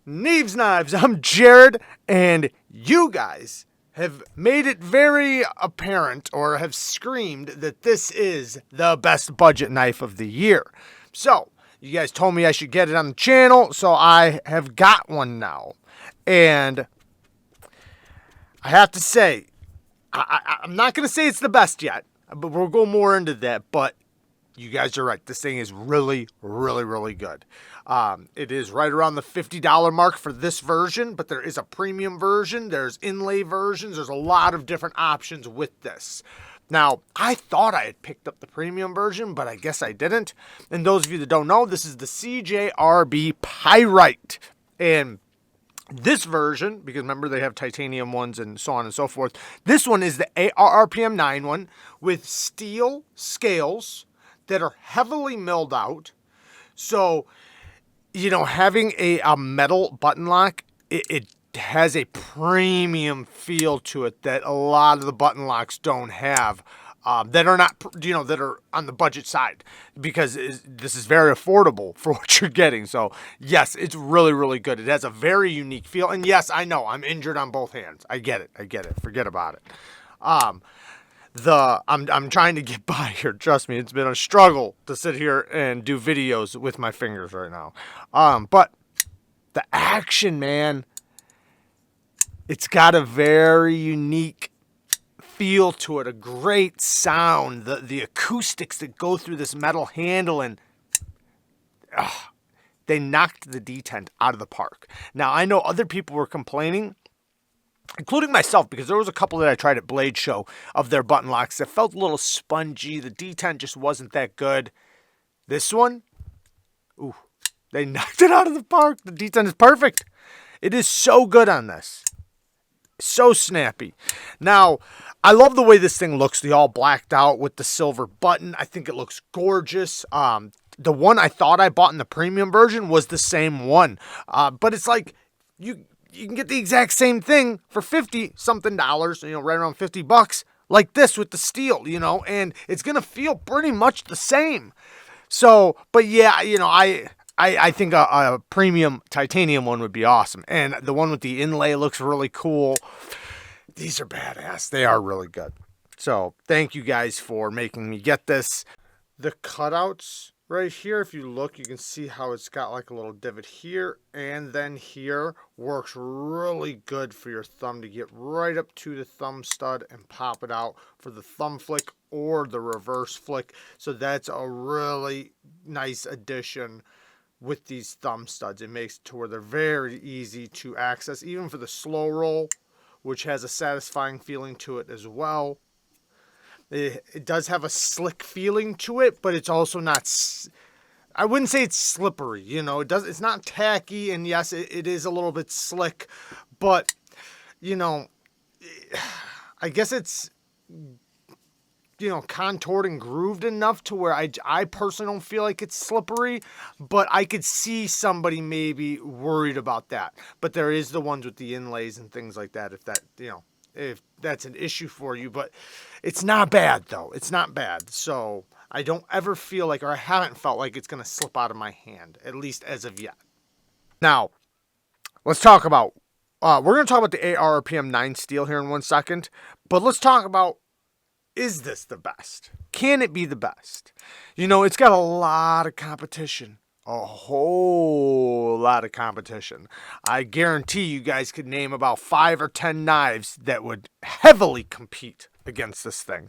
Neeves Knives. I'm Jared, and you guys have made it very apparent or have screamed that this is the best budget knife of the year. So, you guys told me I should get it on the channel, so I have got one now. And I have to say, I'm not going to say it's the best yet, but we'll go more into that. But you guys are right. This thing is really, really, really good. It is right around the $50 mark for this version, but there is a premium version. There's inlay versions. There's a lot of different options with this. Now, I thought I had picked up the premium version, but I guess I didn't. And those of you that don't know, this is the CJRB PYRITE. And this version, because remember they have titanium ones and so on and so forth, this one is the ARRPM 9 one with steel scales that are heavily milled out. So, you know, having a metal button lock, it has a premium feel to it that a lot of the button locks don't have. That are not, you know, that are on the budget side, because this is very affordable for what you're getting. So yes, it's really, really good. It has a very unique feel. And yes, I know I'm injured on both hands. I get it. Forget about it. I'm trying to get by here. Trust me, it's been a struggle to sit here and do videos with my fingers right now. But the action, man, it's got a very unique feel to it, a great sound, the acoustics that go through this metal handle, and they knocked the detent out of the park. Now, I know other people were complaining, including myself, because there was a couple that I tried at Blade Show of their button locks that felt a little spongy. The detent just wasn't that good. This one, ooh, they knocked it out of the park. The detent is perfect. It is so good on this. So snappy. Now, I love the way this thing looks. The all blacked out with the silver button. I think it looks gorgeous. The one I thought I bought in the premium version was the same one. But it's like you can get the exact same thing for 50 something dollars, you know, right around $50, like this with the steel, you know, and it's going to feel pretty much the same. So, but yeah, you know, I think a premium titanium one would be awesome. And the one with the inlay looks really cool. These are badass. They are really good. So thank you guys for making me get this. The cutouts right here, if you look, you can see how it's got like a little divot here and then here. Works really good for your thumb to get right up to the thumb stud and pop it out for the thumb flick or the reverse flick. So that's a really nice addition with these thumb studs. It makes it to where they're very easy to access, even for the slow roll, which has a satisfying feeling to it as well. It does have a slick feeling to it, but it's also not, I wouldn't say it's slippery, you know. It's not tacky, and yes, it is a little bit slick, but, you know, I guess it's, you know, contoured and grooved enough to where I personally don't feel like it's slippery, but I could see somebody maybe worried about that. But there is the ones with the inlays and things like that, if that, you know, if that's an issue for you. But it's not bad, though. It's not bad. So I don't ever feel like, or I haven't felt like it's going to slip out of my hand, at least as of yet. Now, let's talk about, we're going to talk about the ARRPM 9 steel here in 1 second, but let's talk about, is this the best? Can it be the best? You know, it's got a lot of competition. A whole lot of competition. I guarantee you guys could name about 5 or 10 knives that would heavily compete against this thing.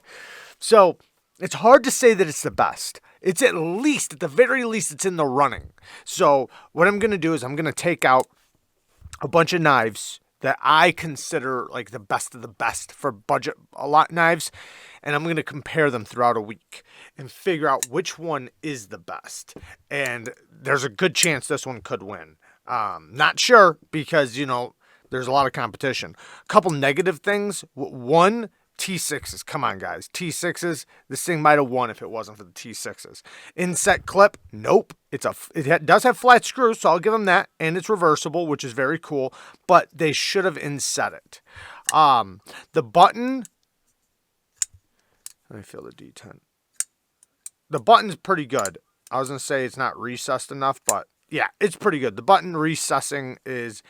So it's hard to say that it's the best. It's at the very least, it's in the running. So what I'm going to do is I'm going to take out a bunch of knives that I consider like the best of the best for budget a lot knives, and I'm going to compare them throughout a week and figure out which one is the best. And there's a good chance this one could win. Not sure, because, you know, there's a lot of competition. A couple negative things. One, T6s. Come on, guys. T6s. This thing might have won if it wasn't for the T6s. Inset clip. Nope. It does have flat screws, so I'll give them that. And it's reversible, which is very cool. But they should have inset it. The button. Let me feel the detent. The button's pretty good. I was going to say it's not recessed enough, but yeah, it's pretty good. The button recessing is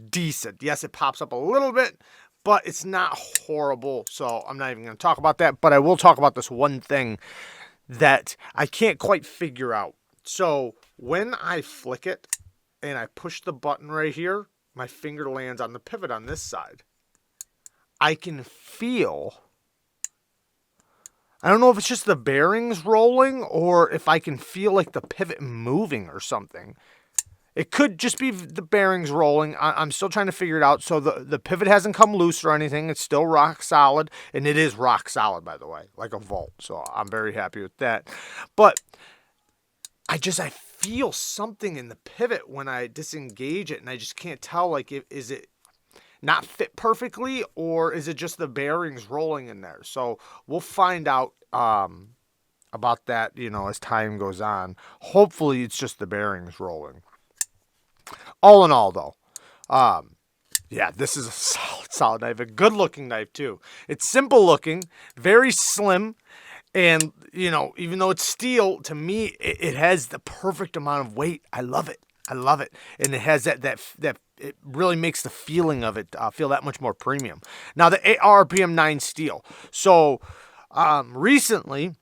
decent. Yes, it pops up a little bit, but it's not horrible. So I'm not even going to talk about that. But I will talk about this one thing that I can't quite figure out. So when I flick it and I push the button right here, my finger lands on the pivot on this side. I can feel, I don't know if it's just the bearings rolling or if I can feel like the pivot moving or something. It could just be the bearings rolling. I'm still trying to figure it out. So the pivot hasn't come loose or anything. It's still rock solid. And it is rock solid, by the way, like a vault. So I'm very happy with that. But I feel something in the pivot when I disengage it. And I just can't tell, like, is it not fit perfectly or is it just the bearings rolling in there? So we'll find out about that, as time goes on. Hopefully it's just the bearings rolling. All in all, though, yeah, this is a solid knife, a good-looking knife, too. It's simple-looking, very slim, and, even though it's steel, to me, it has the perfect amount of weight. I love it. I love it. And it has that it really makes the feeling of it feel that much more premium. Now, the ARPM 9 steel. So, recently,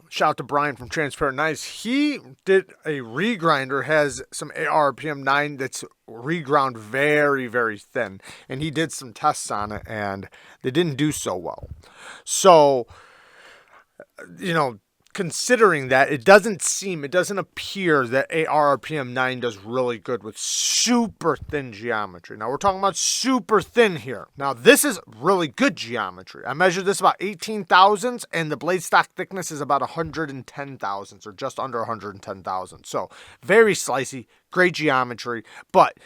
shout out to Brian from Transparent Knives. He did a regrinder, has some ARPM 9 that's reground very, very thin. And he did some tests on it, and they didn't do so well. So, considering that, it doesn't appear that ARPM 9 does really good with super thin geometry. Now, we're talking about super thin here. Now, this is really good geometry. I measured this about 18 thousandths, and the blade stock thickness is about 110 thousandths, or just under 110 thousandths. So, very slicey, great geometry, but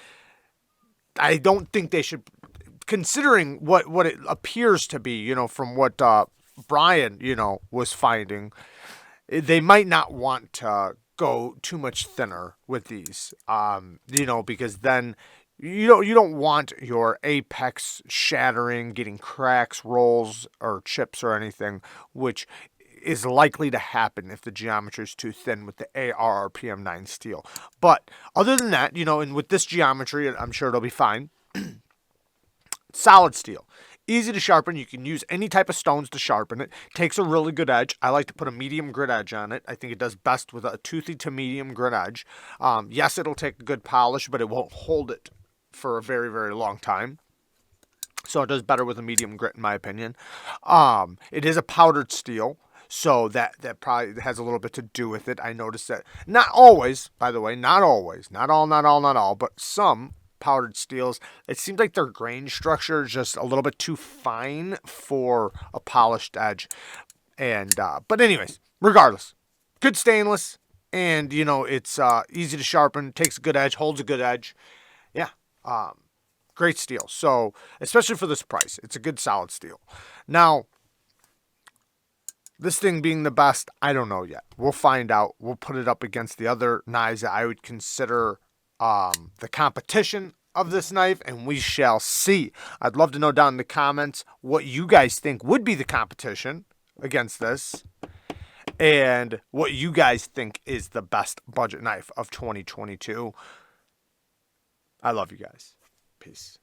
I don't think they should, considering what it appears to be, from what Brian, was finding, they might not want to go too much thinner with these, because then you don't want your apex shattering, getting cracks, rolls, or chips or anything, which is likely to happen if the geometry is too thin with the ARPM 9 steel. But other than that, and with this geometry, I'm sure it'll be fine. Solid steel. Easy to sharpen. You can use any type of stones to sharpen it. Takes a really good edge. I like to put a medium grit edge on it. I think it does best with a toothy to medium grit edge. Yes, it'll take a good polish, but it won't hold it for a very, very long time. So it does better with a medium grit, in my opinion. It is a powdered steel, so that probably has a little bit to do with it. I noticed that. Not always, by the way. Not always. Not all. But some powdered steels, it seems like their grain structure is just a little bit too fine for a polished edge. And but anyways, regardless, good stainless, and it's easy to sharpen, takes a good edge, holds a good edge. Yeah, great steel. So especially for this price, it's a good solid steel. Now, this thing being the best, I don't know yet. We'll find out. We'll put it up against the other knives that I would consider the competition of this knife, and we shall see. I'd love to know down in the comments what you guys think would be the competition against this, and what you guys think is the best budget knife of 2022. I love you guys. Peace.